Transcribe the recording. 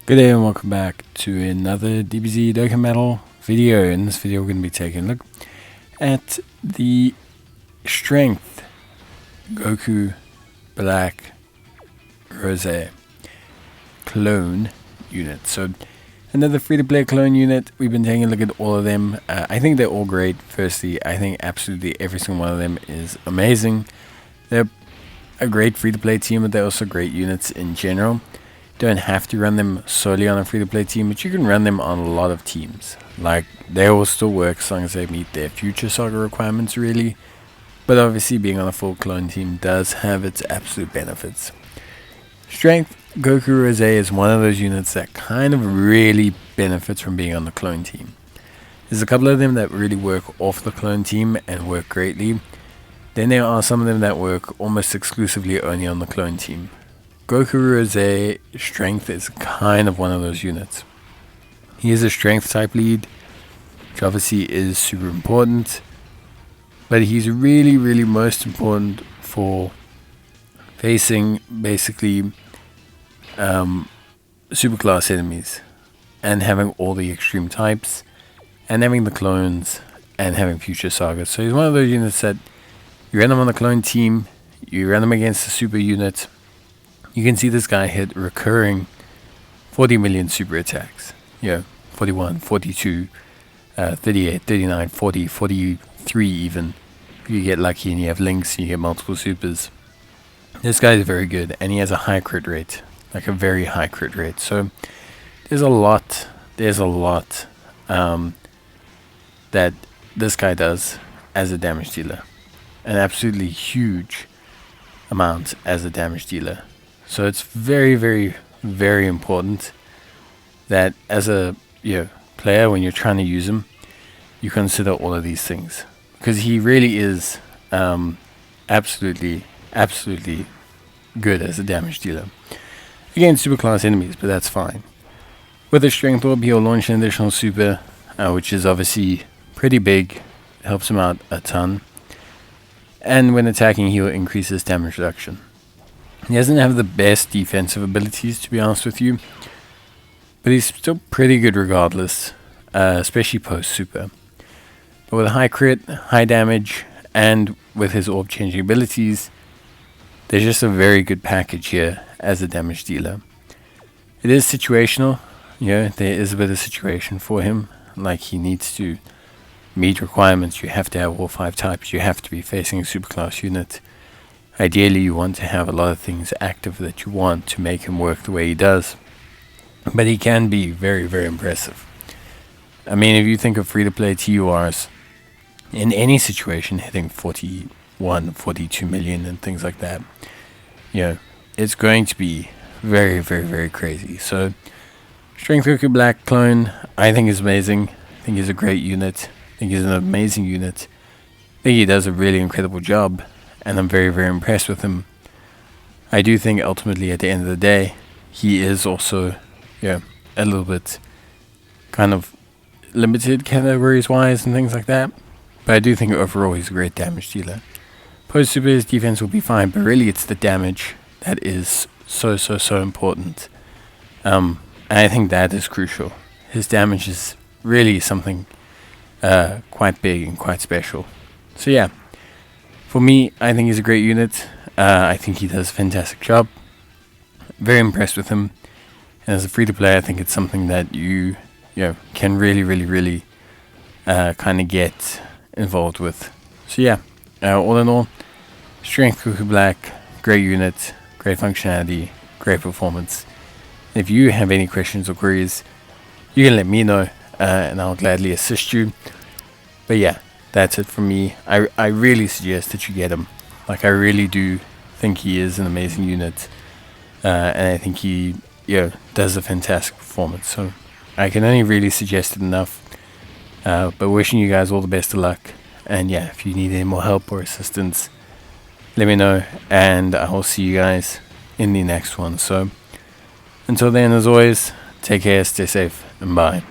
Good day and welcome back to another DBZ Dokkan Metal video. In this video we're going to be taking a look at the Strength Goku Black Rose clone unit. So another free-to-play clone unit. We've been taking a look at all of them. I think they're all great. Firstly, I think absolutely every single one of them is amazing. They're a great free-to-play team, but they're also great units in general. Don't have to run them solely on a free-to-play team, but you can run them on a lot of teams. Like, they will still work as long as they meet their future saga requirements, really. But obviously, being on a full clone team does have its absolute benefits. Strength Goku Rose is one of those units that kind of really benefits from being on the clone team. There's a couple of them that really work off the clone team and work greatly. Then there are some of them that work almost exclusively only on the clone team. Goku Rose Strength is kind of one of those units. He is a strength type lead, which obviously is super important, but he's really most important for facing basically superclass enemies and having all the extreme types and having the clones and having future sagas. So he's one of those units that you run him on the clone team, you run him against the super unit. You can see this guy hit recurring 40 million super attacks. 41, 42, 38, 39, 40, 43 even. If you get lucky and you have links, you get multiple supers. This guy is very good, and he has a high crit rate. Like a very high crit rate. So there's a lot that this guy does as a damage dealer. An absolutely huge amount as a damage dealer. So it's very important that as a player, when you're trying to use him, you consider all of these things, because he really is absolutely good as a damage dealer against superclass enemies. But that's fine. With a strength orb, he'll launch an additional super, which is obviously pretty big. Helps him out a ton. And when attacking, he'll increase his damage reduction. He doesn't have the best defensive abilities, to be honest with you, but he's still pretty good regardless, especially post-super. But with a high crit, high damage, and with his orb-changing abilities, there's just a very good package here as a damage dealer. It is situational, there is a bit of situation for him, like he needs to meet requirements. You have to have all 5 types, you have to be facing a superclass unit. Ideally, you want to have a lot of things active that you want to make him work the way he does. But he can be very impressive. I mean, if you think of free-to-play TURs, in any situation, hitting 41, 42 million and things like that, it's going to be very crazy. So, Strength Goku Black clone, I think is amazing. I think he's a great unit. I think he's an amazing unit. I think he does a really incredible job. And I'm very impressed with him. I do think ultimately at the end of the day, he is also, a little bit kind of limited categories wise and things like that. But I do think overall he's a great damage dealer. Post super, his defense will be fine, but really it's the damage that is so important. And I think that is crucial. His damage is really something quite big and quite special. So yeah. For me, I think he's a great unit. I think he does a fantastic job. Very impressed with him. And as a free-to-play, I think it's something that you can really kind of get involved with. So yeah, all in all, Strength Goku Black, great unit, great functionality, great performance. If you have any questions or queries, you can let me know, and I'll gladly assist you. But yeah. That's it from me. I really suggest that you get him. Like, I really do think he is an amazing unit. And I think he, does a fantastic performance. So, I can only really suggest it enough. But wishing you guys all the best of luck. And yeah, if you need any more help or assistance, let me know. And I will see you guys in the next one. So, until then, as always, take care, stay safe, and bye.